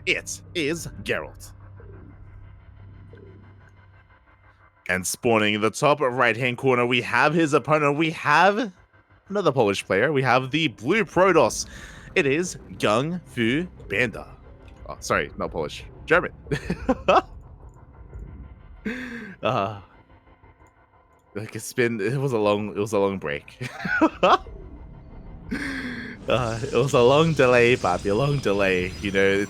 It is Gerald. And spawning in the top right-hand corner, we have his opponent. We have another Polish player. We have the blue Protoss. It is GunGFuBanDa. Oh, sorry, not Polish. German. Like it was a long break. It was a long delay, Bobby, a long delay. You know,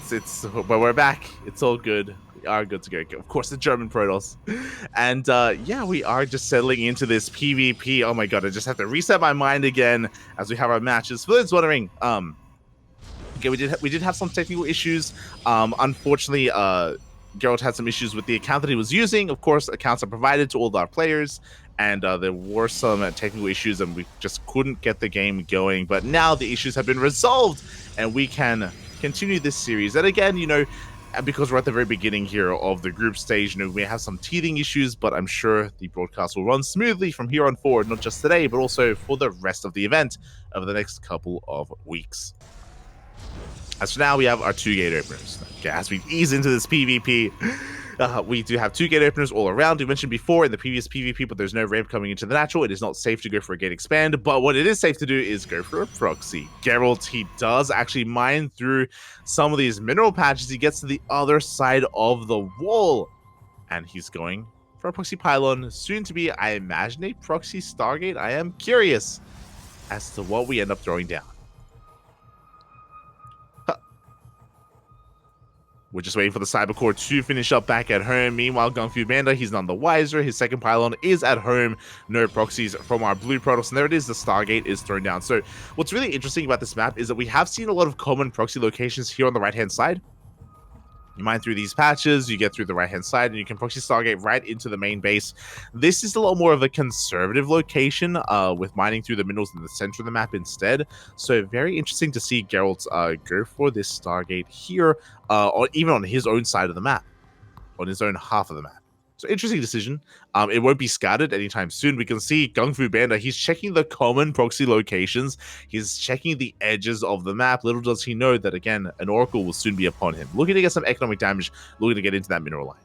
but we're back. It's all good. We are good to go. Of course, the German Protoss. And yeah, we are just settling into this PvP. Oh my god, I just have to reset my mind again as we have our matches. For those wondering, okay, we did have some technical issues. Unfortunately, Gerald had some issues with the account that he was using. Of course, accounts are provided to all of our players, and there were some technical issues, and we just couldn't get the game going. But now the issues have been resolved, and we can continue this series. And again, you know, because we're at the very beginning here of the group stage, you know, we have some teething issues, but I'm sure the broadcast will run smoothly from here on forward, not just today, but also for the rest of the event over the next couple of weeks. As for now, we have our 2 gate openers. Okay, as we ease into this PvP, we do have 2 gate openers all around. We mentioned before in the previous PvP, but there's no ramp coming into the natural. It is not safe to go for a gate expand, but what it is safe to do is go for a proxy. Gerald, he does actually mine through some of these mineral patches. He gets to the other side of the wall, and he's going for a proxy pylon. Soon to be, I imagine, a proxy Stargate. I am curious as to what we end up throwing down. We're just waiting for the Cybercore to finish up back at home. Meanwhile, GunGFuBanDa, he's none the wiser. His second pylon is at home. No proxies from our blue Protoss. And there it is. The Stargate is thrown down. So what's really interesting about this map is that we have seen a lot of common proxy locations here on the right-hand side. You mine through these patches, you get through the right-hand side, and you can proxy Stargate right into the main base. This is a lot more of a conservative location, with mining through the minerals in the center of the map instead. So very interesting to see Geralt go for this Stargate here, or even on his own side of the map, on his own half of the map. So interesting decision. It won't be scattered anytime soon. We can see GunGFuBanDa, he's checking the common proxy locations. He's checking the edges of the map. Little does he know that, again, an Oracle will soon be upon him. Looking to get some economic damage, looking to get into that mineral line.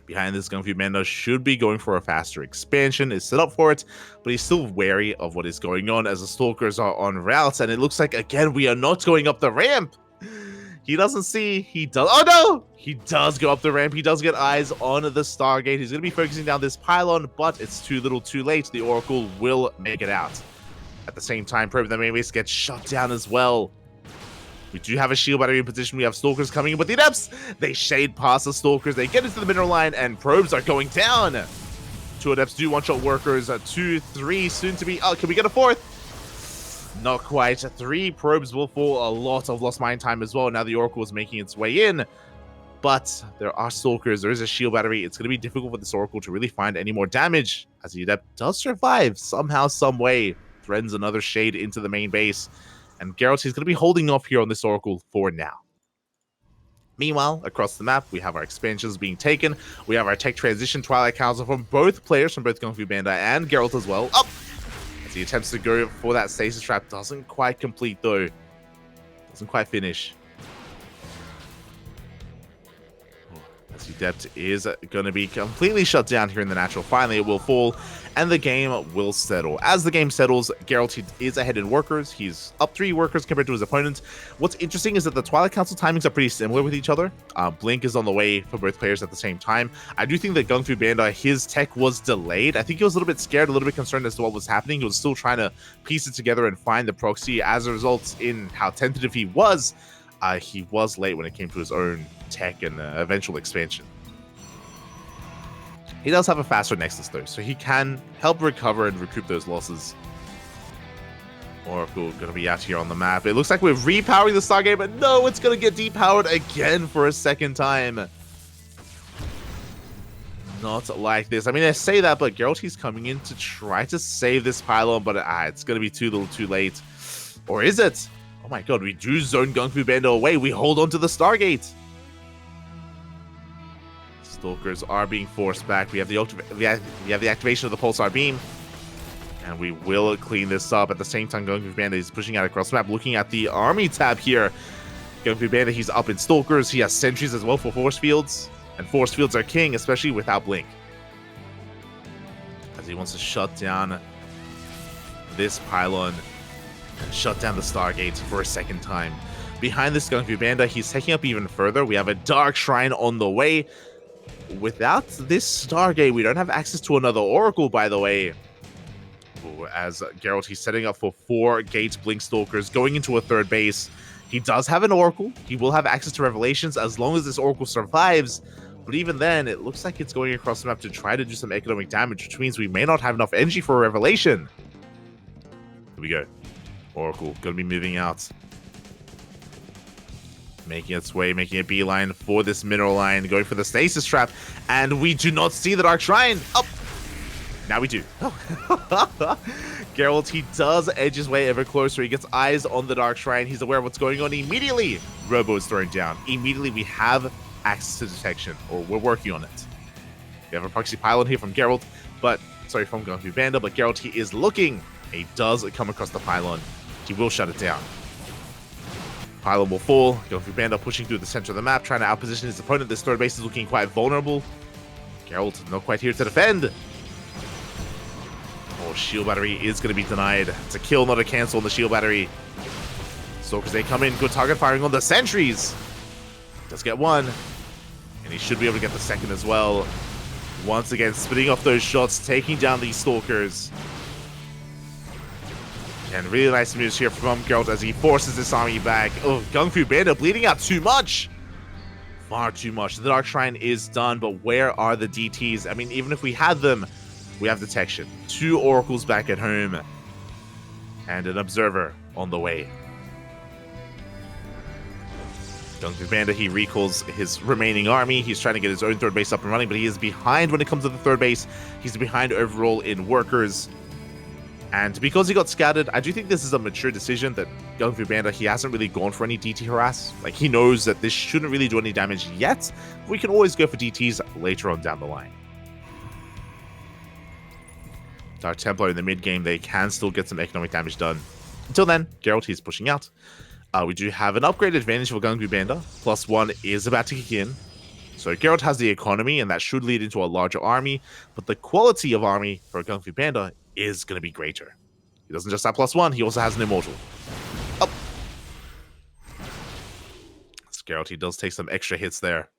Behind this, GunGFuBanDa should be going for a faster expansion, is set up for it, but he's still wary of what is going on as the Stalkers are en route, and it looks like, again, we are not going up the ramp. He doesn't see, he does, oh no! He does go up the ramp, he does get eyes on the Stargate. He's going to be focusing down this pylon, but it's too little too late. The Oracle will make it out. At the same time, Probe the main base gets shut down as well. We do have a shield battery in position. We have Stalkers coming in with the Adepts. They shade past the Stalkers, they get into the mineral line, and Probes are going down. 2 Adepts do one-shot workers, 2, 3, soon to be, oh, can we get a 4th? Not quite. 3 probes will fall. A lot of lost mine time as well. Now the Oracle is making its way in. But there are Stalkers. There is a shield battery. It's going to be difficult for this Oracle to really find any more damage. As the Adept does survive somehow, some way. Threatens another shade into the main base. And Geralt is going to be holding off here on this Oracle for now. Meanwhile, across the map, we have our expansions being taken. We have our tech transition Twilight Council from both players, from both GunGFuBanDa and Geralt as well. Up! As he attempts to go for that stasis trap, doesn't quite complete though. Doesn't quite finish. As the Adept is going to be completely shut down here in the natural. Finally, it will fall, and the game will settle. As the game settles, Geralt is ahead in workers. He's up 3 workers compared to his opponent. What's interesting is that the Twilight Council timings are pretty similar with each other. Blink is on the way for both players at the same time. I do think that GunGFuBanDa, his tech was delayed. I think he was a little bit scared, a little bit concerned as to what was happening. He was still trying to piece it together and find the proxy. As a result, in how tentative he was late when it came to his own tech and eventual expansion. He does have a faster Nexus though, so he can help recover and recoup those losses. Oracle going to be out here on the map. It looks like we're repowering the Stargate, but no, it's going to get depowered again for a second time. Not like this. I mean, I say that, but Geralt, he's coming in to try to save this pylon, but it's going to be too little too late. Or is it? Oh my god, we do zone GunGFuBanDa away. We hold on to the Stargate. Stalkers are being forced back. We have the activation of the Pulsar Beam. And we will clean this up. At the same time, GunGFuBanDa is pushing out across the map. Looking at the army tab here. GunGFuBanDa, he's up in Stalkers. He has sentries as well for force fields. And force fields are king, especially without Blink. As he wants to shut down this pylon and shut down the Stargate for a second time. Behind this GunGFuBanDa, he's taking up even further. We have a Dark Shrine on the way. Without this Stargate, we don't have access to another Oracle, by the way. Ooh, as Gerald, he's setting up for 4 Gate Blink Stalkers, going into a third base. He does have an Oracle. He will have access to Revelations as long as this Oracle survives. But even then, it looks like it's going across the map to try to do some economic damage, which means we may not have enough energy for a Revelation. Here we go. Oracle going to be moving out. Making its way, making a beeline for this mineral line, going for the stasis trap, and we do not see the Dark Shrine. Oh, now we do. Gerald, he does edge his way ever closer. He gets eyes on the Dark Shrine. He's aware of what's going on. Immediately, Robo is thrown down. Immediately, we have access to detection, or we're working on it. We have a proxy pylon here from Gerald, but sorry, from GunGFuBanDa, but Gerald, he is looking. He does come across the pylon. He will shut it down. Pylon will fall. GunGFuBanDa pushing through the center of the map, trying to outposition his opponent. This third base is looking quite vulnerable. Gerald not quite here to defend. Oh, shield battery is going to be denied. It's a kill, not a cancel on the shield battery. Stalkers, they come in. Good target firing on the sentries. Does get one. And he should be able to get the second as well. Once again, spitting off those shots, taking down these Stalkers. And really nice moves here from Gerald as he forces this army back. Oh, GunGFuBanDa bleeding out too much. Far too much. The Dark Shrine is done, but where are the DTs? I mean, even if we had them, we have detection. 2 Oracles back at home. And an Observer on the way. GunGFuBanDa, he recalls his remaining army. He's trying to get his own third base up and running, but he is behind when it comes to the third base. He's behind overall in workers. And because he got scouted, I do think this is a mature decision that GunGFuBanDa, he hasn't really gone for any DT harass. Like, he knows that this shouldn't really do any damage yet. We can always go for DTs later on down the line. Dark Templar in the mid game, they can still get some economic damage done. Until then, Gerald, he's pushing out. We do have an upgrade advantage for GunGFuBanDa. +1 is about to kick in. So Gerald has the economy, and that should lead into a larger army. But the quality of army for GunGFuBanDa is going to be greater. He doesn't just have +1, he also has an Immortal. Oh! Gerald, he does take some extra hits there.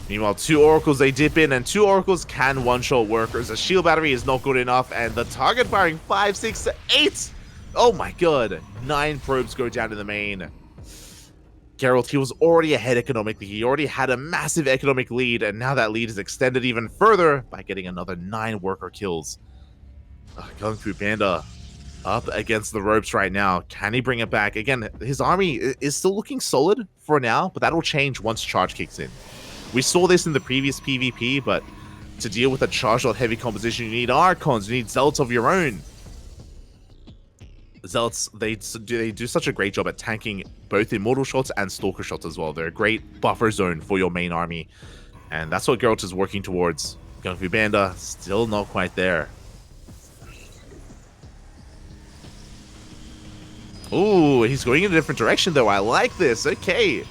Meanwhile, 2 Oracles, they dip in, and 2 Oracles can one-shot workers. The shield battery is not good enough, and the target firing 5, 6, 8! Oh my god! 9 probes go down to the main. Gerald, he was already ahead economically. He already had a massive economic lead, and now that lead is extended even further by getting another 9 worker kills. GunGFuBanDa up against the ropes right now. Can he bring it back? Again, his army is still looking solid for now, but that'll change once charge kicks in. We saw this in the previous PvP, but to deal with a charged out heavy composition, you need Archons, you need Zealots of your own. Zealots, they do such a great job at tanking both Immortal shots and Stalker shots as well. They're a great buffer zone for your main army, and that's what Geralt is working towards. GunGFuBanDa still not quite there. Ooh, he's going in a different direction though. I like this. Okay.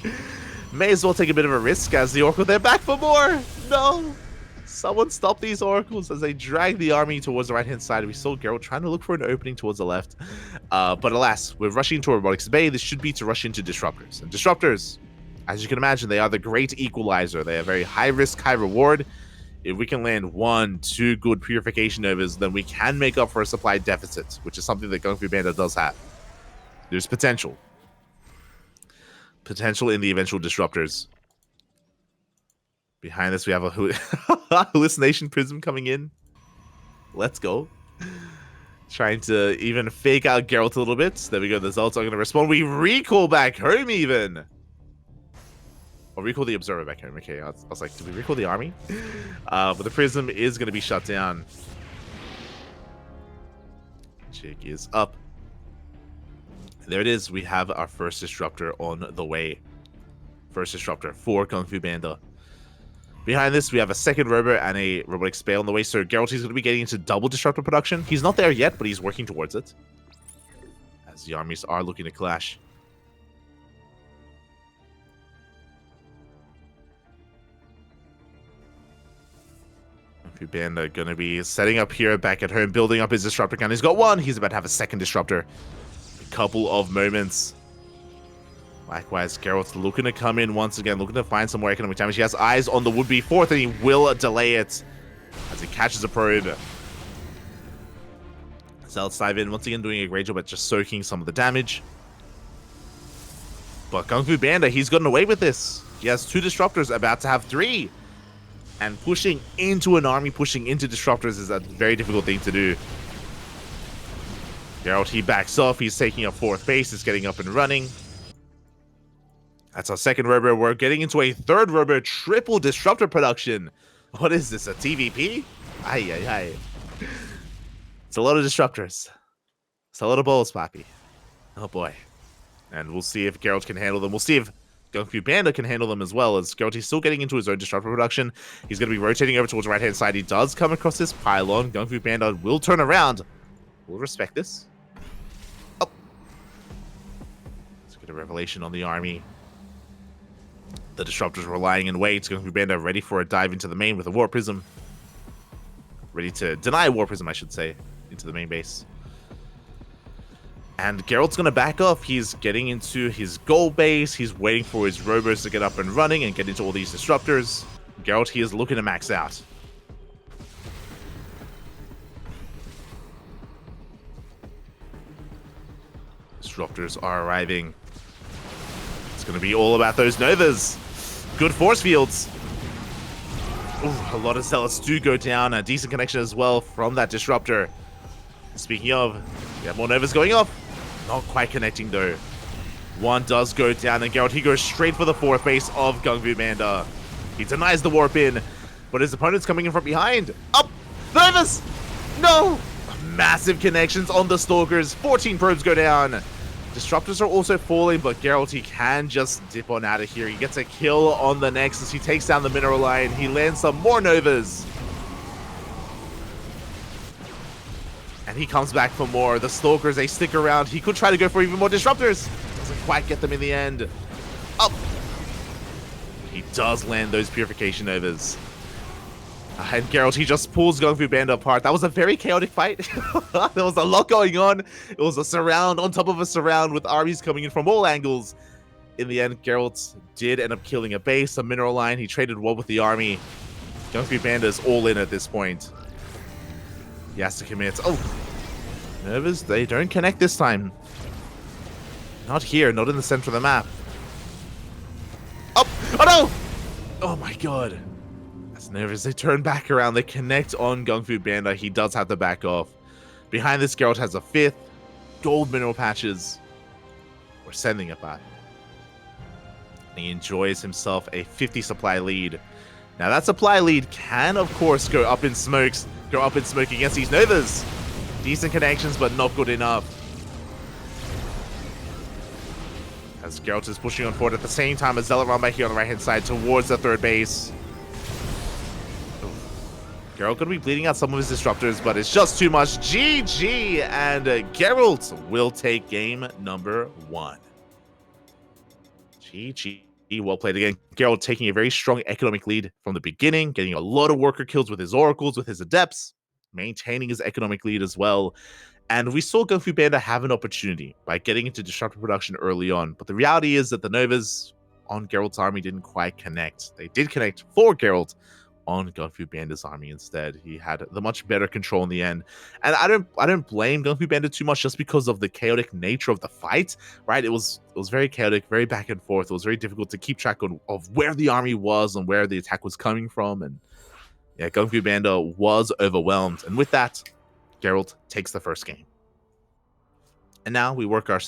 May as well take a bit of a risk as the Oracle. They're back for more. No. Someone stop these Oracles as they drag the army towards the right-hand side. We saw Geralt trying to look for an opening towards the left. But alas, we're rushing into Robotics Bay. This should be to rush into Disruptors. And Disruptors, as you can imagine, they are the great equalizer. They are very high risk, high reward. If we can land 1, 2 good Purification Novas, then we can make up for a supply deficit, which is something that GunGFuBanDa does have. There's potential. Potential in the eventual Disruptors. Behind this, we have a Hallucination Prism coming in. Let's go. Trying to even fake out Geralt a little bit. There we go. The Zealots are going to respond. We recall back home even. Or recall the Observer back home. Okay, I was like, did we recall the army? But the Prism is going to be shut down. Jig is up. There it is. We have our first Disruptor on the way. First Disruptor for GunGFuBanDa. Behind this, we have a second Robo and a Robotic Spale on the way. So Geralt is going to be getting into double Disruptor production. He's not there yet, but he's working towards it. As the armies are looking to clash. GunGFuBanDa going to be setting up here back at home, building up his disruptor gun. He's got one. He's about to have a second disruptor. A couple of moments. Likewise, Gerald's looking to come in once again, looking to find some more economic damage. He has eyes on the would-be fourth, and he will delay it as he catches a probe. So let's dive in. Once again, doing a great job at just soaking some of the damage. But GunGFuBanDa, he's gotten away with this. He has 2 disruptors, about to have 3. And pushing into an army, pushing into disruptors is a very difficult thing to do. Gerald, he backs off. He's taking up 4th base. He's getting up and running. That's our second robo. We're getting into a 3rd robo. Triple disruptor production. What is this, a TVP? Ay, ay, ay. It's a lot of disruptors. It's a lot of balls, Papi. Oh, boy. And we'll see if Gerald can handle them. We'll see if GunGFuBanDa can handle them as well, as Gerald, he's still getting into his own disruptor production. He's going to be rotating over towards the right-hand side. He does come across this pylon. GunGFuBanDa will turn around. We'll respect this. Oh. Let's get a revelation on the army. The disruptors were lying in wait. GunGFuBanDa ready for a dive into the main with a Warp Prism. Ready to deny a Warp Prism, I should say, into the main base. And Gerald's going to back off. He's getting into his goal base. He's waiting for his robos to get up and running and get into all these disruptors. Gerald, he is looking to max out. Disruptors are arriving. It's going to be all about those Novas. Good force fields. Ooh, a lot of Zealots do go down. A decent connection as well from that disruptor. Speaking of, we have more Novas going off. Not quite connecting though. One does go down, and Gerald, he goes straight for the 4th base of GunGFuBanDa. He denies the warp in, but his opponent's coming in from behind. Up! Novas! No! Massive connections on the Stalkers. 14 probes go down. Disruptors are also falling, but Gerald, he can just dip on out of here. He gets a kill on the Nexus. He takes down the mineral line. He lands some more Novas. And he comes back for more. The Stalkers, they stick around. He could try to go for even more disruptors. Doesn't quite get them in the end. Up! He does land those Purification Novas. And Gerald, he just pulls GunGFuBanDa apart. That was a very chaotic fight. There was a lot going on. It was a surround on top of a surround with armies coming in from all angles. In the end, Gerald did end up killing a base, a mineral line. He traded well with the army. GunGFuBanDa is all in at this point. He has to commit. Oh, Novas, they don't connect this time. Not here, not in the center of the map. Oh, oh no! Oh my god. As Novas, they turn back around. They connect on GunGFuBanDa. He does have to back off. Behind this, Gerald has a 5th. Gold mineral patches. We're sending it back. He enjoys himself a 50 supply lead. Now that supply lead can, of course, go up in smoke against these Novas. Decent connections, but not good enough. As Geralt is pushing on forward at the same time as Zealot run back here on the right-hand side towards the 3rd base. Geralt going to be bleeding out some of his disruptors, but it's just too much. GG, and Geralt will take game number 1. GG. Well played again. Gerald taking a very strong economic lead from the beginning, getting a lot of worker kills with his oracles, with his adepts, maintaining his economic lead as well. And we saw GunGFuBanDa have an opportunity by getting into disruptor production early on. But the reality is that the Novas on Gerald's army didn't quite connect. They did connect for Gerald on GunGFuBanDa's army instead. He had the much better control in the end. And I don't blame GunGFuBanDa too much just because of the chaotic nature of the fight, right? It was very chaotic, very back and forth. It was very difficult to keep track of where the army was and where the attack was coming from. And yeah, GunGFuBanDa was overwhelmed. And with that, Gerald takes the first game. And now we work our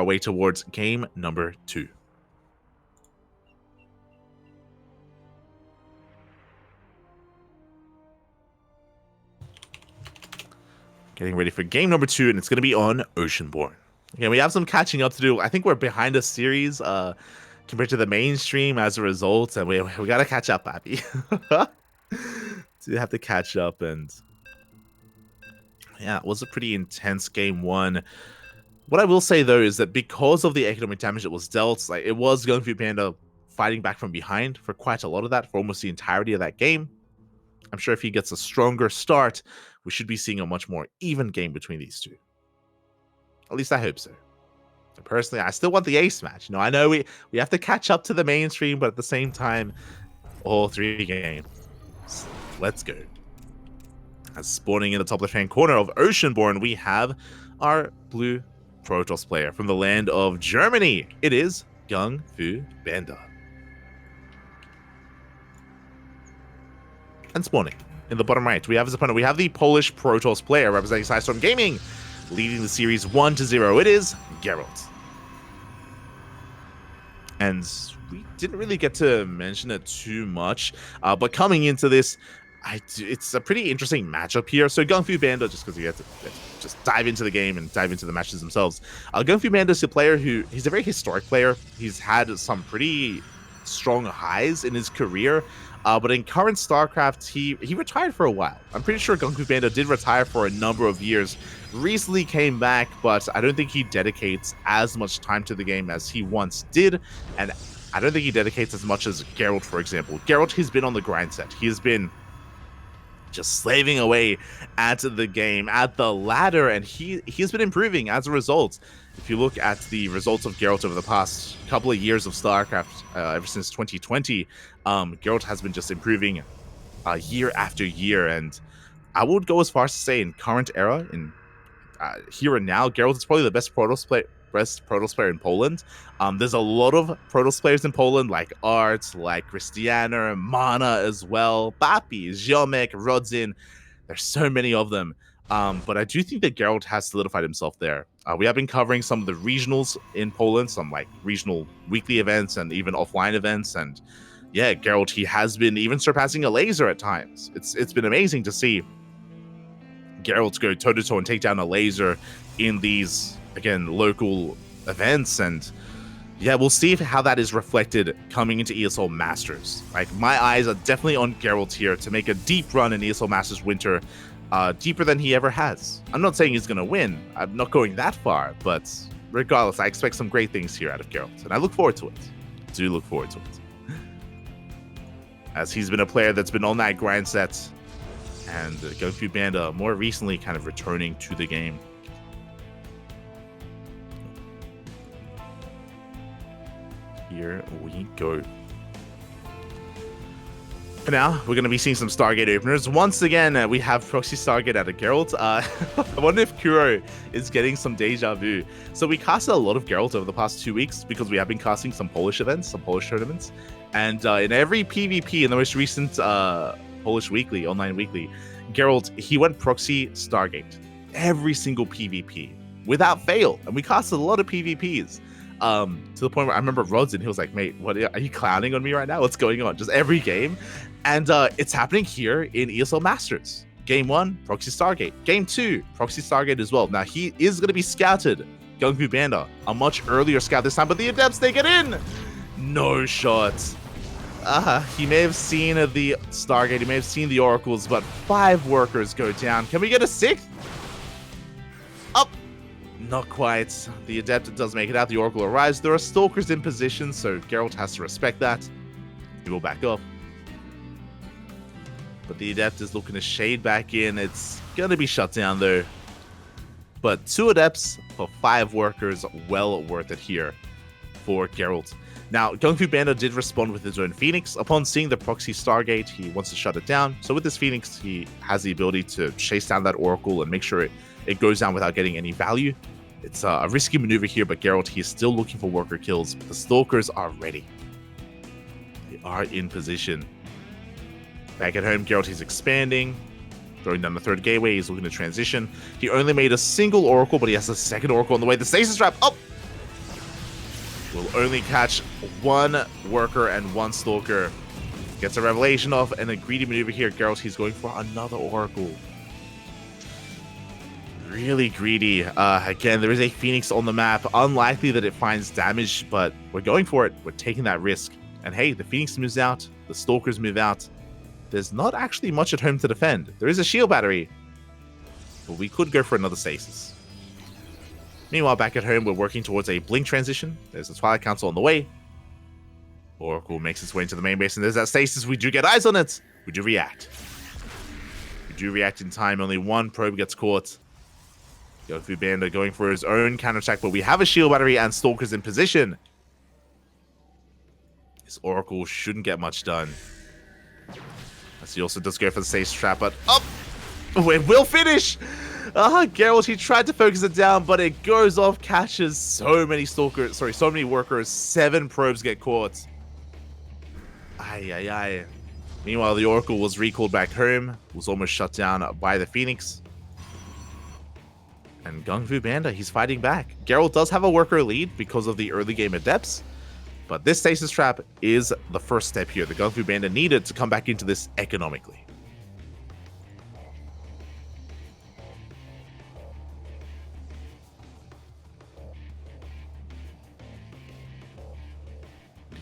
way towards game number 2. Getting ready for game number 2, and it's going to be on Oceanborn. Again, we have some catching up to do. I think we're behind a series compared to the mainstream as a result, and we got to catch up, Abby. So you have to catch up, and yeah, it was a pretty intense game 1. What I will say, though, is that because of the economic damage that was dealt, like, it was GunGFuBanDa fighting back from behind for quite a lot of that, for almost the entirety of that game. I'm sure if he gets a stronger start, we should be seeing a much more even game between these two. At least I hope so. And personally, I still want the ace match. I know we have to catch up to the mainstream, but at the same time, all 3 games. Let's go. As spawning in the top left-hand corner of Oceanborn, we have our blue Protoss player from the land of Germany. It is GunGFuBanDa. And spawning in the bottom right, we have his opponent. We have the Polish Protoss player representing Sidestorm Gaming, leading the series 1-0. It is Gerald. And we didn't really get to mention it too much, but coming into this, it's a pretty interesting matchup here. So GunGFuBanDa, just because you have to just dive into the game and dive into the matches themselves. GunGFuBanDa is a player he's a very historic player. He's had some pretty strong highs in his career. But in current StarCraft, he retired for a while. I'm pretty sure GunGFuBanDa did retire for a number of years. Recently came back, but I don't think he dedicates as much time to the game as he once did. And I don't think he dedicates as much as Gerald, for example. Gerald, he's been on the grind set. He has been just slaving away at the game, at the ladder, and he's been improving as a result. If you look at the results of Geralt over the past couple of years of StarCraft, ever since 2020, Geralt has been just improving year after year, and I would go as far as to say in current era, in here and now, Geralt is probably the best Protoss player in Poland. There's a lot of Protoss players in Poland, like Art, like Christiana, Mana as well, Papi, Ziomek, Rodzin. There's so many of them. But I do think that Geralt has solidified himself there. We have been covering some of the regionals in Poland, some like regional weekly events and even offline events. And yeah, Geralt, he has been even surpassing a laser at times. It's been amazing to see Geralt go toe-to-toe and take down a laser in these, again, local events. And yeah, we'll see how that is reflected coming into ESL Masters. Like, my eyes are definitely on Geralt here to make a deep run in ESL Masters Winter, deeper than he ever has. I'm not saying he's going to win. I'm not going that far, but regardless, I expect some great things here out of Geralt, and I look forward to it. Do look forward to it. As he's been a player that's been on that grind set, and GunGFuBanDa more recently kind of returning to the game. Here we go. For now, we're going to be seeing some Stargate openers. Once again, we have Proxy Stargate out of Geralt. I wonder if Kuro is getting some deja vu. So we casted a lot of Geralt over the past 2 weeks because we have been casting some Polish events, some Polish tournaments. And in every PvP, in the most recent Polish weekly, online weekly, Geralt, he went Proxy Stargate. Every single PvP, without fail. And we casted a lot of PvPs. To the point where I remember Rodzin, he was like, mate, what are you clowning on me right now? What's going on? Just every game. And it's happening here in ESL Masters. Game 1, Proxy Stargate. Game 2, Proxy Stargate as well. Now, he is going to be scouted, GunGFuBanDa, a much earlier scout this time, but the Adepts, they get in! No shots. He may have seen the Stargate, he may have seen the Oracles, but 5 workers go down. Can we get a 6th? Up! Not quite. The Adept does make it out. The Oracle arrives. There are Stalkers in position, so Geralt has to respect that. He will back up. But the Adept is looking to shade back in. It's going to be shut down, though. But 2 Adepts for 5 workers, well worth it here for Geralt. Now, GunGFuBanDa did respond with his own Phoenix. Upon seeing the Proxy Stargate, he wants to shut it down. So with this Phoenix, he has the ability to chase down that Oracle and make sure it goes down without getting any value. It's a risky maneuver here, but Geralt, he is still looking for worker kills. But the Stalkers are ready. They are in position. Back at home, Geralt, he's expanding. Throwing down the 3rd gateway, he's looking to transition. He only made a single Oracle, but he has a 2nd Oracle on the way. The Stasis Trap, up! Will only catch 1 worker and 1 Stalker. Gets a Revelation off, and a greedy maneuver here. Geralt, he's going for another Oracle. Really greedy. Again, there is a Phoenix on the map. Unlikely that it finds damage, but we're going for it. We're taking that risk. And hey, the Phoenix moves out. The Stalkers move out. There's not actually much at home to defend. There is a shield battery, but we could go for another Stasis. Meanwhile, back at home, we're working towards a Blink transition. There's the Twilight Council on the way. Oracle makes its way into the main base, and there's that Stasis. We do get eyes on it. We do react. We do react in time. Only one probe gets caught. GunGFuBanDa going for his own counterattack, but we have a shield battery and Stalkers in position. This Oracle shouldn't get much done. As he also does go for the safe trap, but it will finish! Gerald, he tried to focus it down, but it goes off, catches so many Stalkers, sorry, so many workers. 7 probes get caught. Ay. Meanwhile, the Oracle was recalled back home, was almost shut down by the Phoenix. And GunGFuBanDa, he's fighting back. Gerald does have a worker lead because of the early game adepts, but this stasis trap is the first step here. The GunGFuBanDa needed to come back into this economically.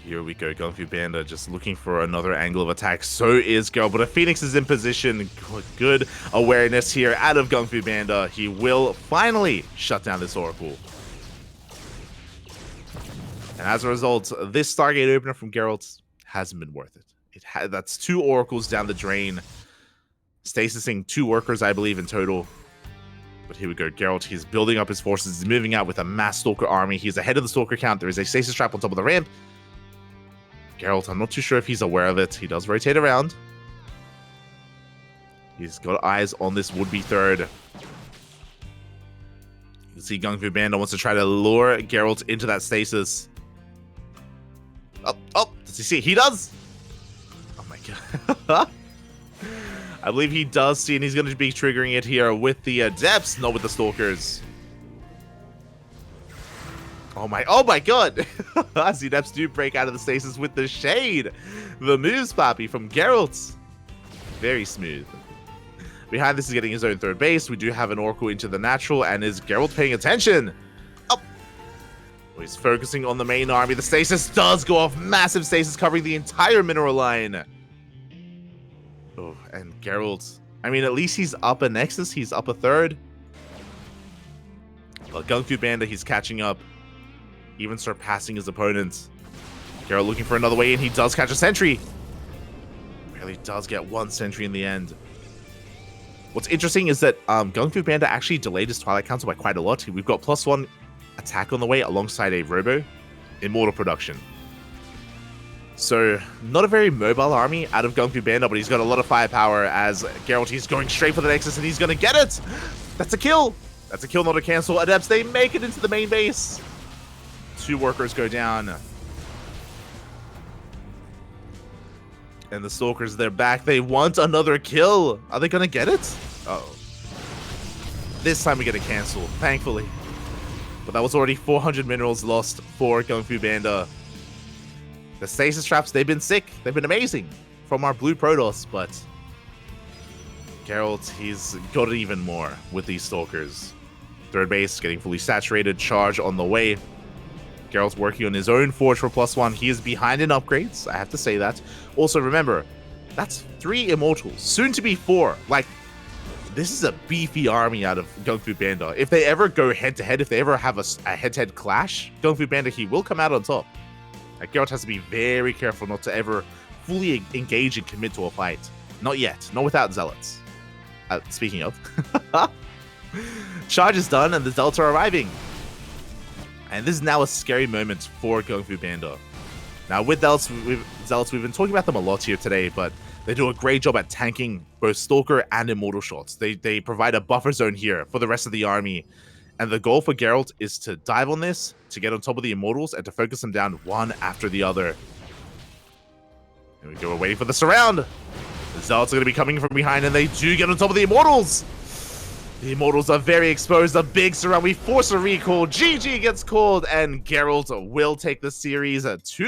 Here we go, GunGFuBanDa just looking for another angle of attack. So is Gerald, but a Phoenix is in position. Good awareness here out of GunGFuBanDa. He will finally shut down this Oracle. And as a result, this Stargate opener from Gerald hasn't been worth it. That's 2 Oracles down the drain. Stasising 2 workers, I believe, in total. But here we go, Gerald, he's building up his forces. He's moving out with a mass Stalker army. He's ahead of the Stalker count. There is a stasis trap on top of the ramp. Gerald, I'm not too sure if he's aware of it. He does rotate around. He's got eyes on this would-be third. You see GunGFuBanDa wants to try to lure Gerald into that stasis. Does he see it? He does! Oh my god. I believe he does see, and he's going to be triggering it here with the Adepts, not with the Stalkers. Oh my god! As the Adepts do break out of the stasis with the shade. The moves, Papi, from Gerald. Very smooth. Behind this is getting his own third base. We do have an Oracle into the natural, and is Gerald paying attention? He's focusing on the main army. The stasis does go off. Massive stasis covering the entire mineral line. Oh, and Gerald. I mean, at least he's up a Nexus. He's up a third. But GunGFuBanDa, he's catching up. Even surpassing his opponents. Gerald looking for another way in. He does catch a sentry. Really does get 1 sentry in the end. What's interesting is that GunGFuBanDa actually delayed his Twilight Council by quite a lot. We've got +1 attack on the way alongside a Robo. Immortal production. So, not a very mobile army out of GunGFuBanDa, but he's got a lot of firepower as Gerald, he's going straight for the Nexus and he's going to get it! That's a kill! That's a kill, not a cancel. Adepts, they make it into the main base. 2 workers go down. And the Stalkers, they're back. They want another kill. Are they going to get it? Uh-oh. This time we get a cancel, thankfully. But that was already 400 minerals lost for GunGFuBanDa. The stasis traps, they've been sick. They've been amazing from our blue Protoss, but Gerald, he's got it even more with these Stalkers. Third base getting fully saturated. Charge on the way. Gerald's working on his own Forge for +1. He is behind in upgrades, I have to say that. Also, remember, that's 3 Immortals, soon to be 4. Like, this is a beefy army out of GunGFuBanDa. If they ever go head-to-head, if they ever have a head-to-head clash, GunGFuBanDa, he will come out on top. Like, Gerald has to be very careful not to ever fully engage and commit to a fight. Not yet. Not without Zealots. Speaking of. Charge is done, and the Zealots are arriving. And this is now a scary moment for GunGFuBanDa. Now, with Zealots, we've been talking about them a lot here today, but they do a great job at tanking both Stalker and Immortal shots. They provide a buffer zone here for the rest of the army. And the goal for Gerald is to dive on this, to get on top of the Immortals, and to focus them down one after the other. Here we go, we're waiting for the surround. The Zealots are going to be coming from behind, and they do get on top of the Immortals. The Immortals are very exposed. A big surround. We force a recall. GG gets called, and Gerald will take the series 2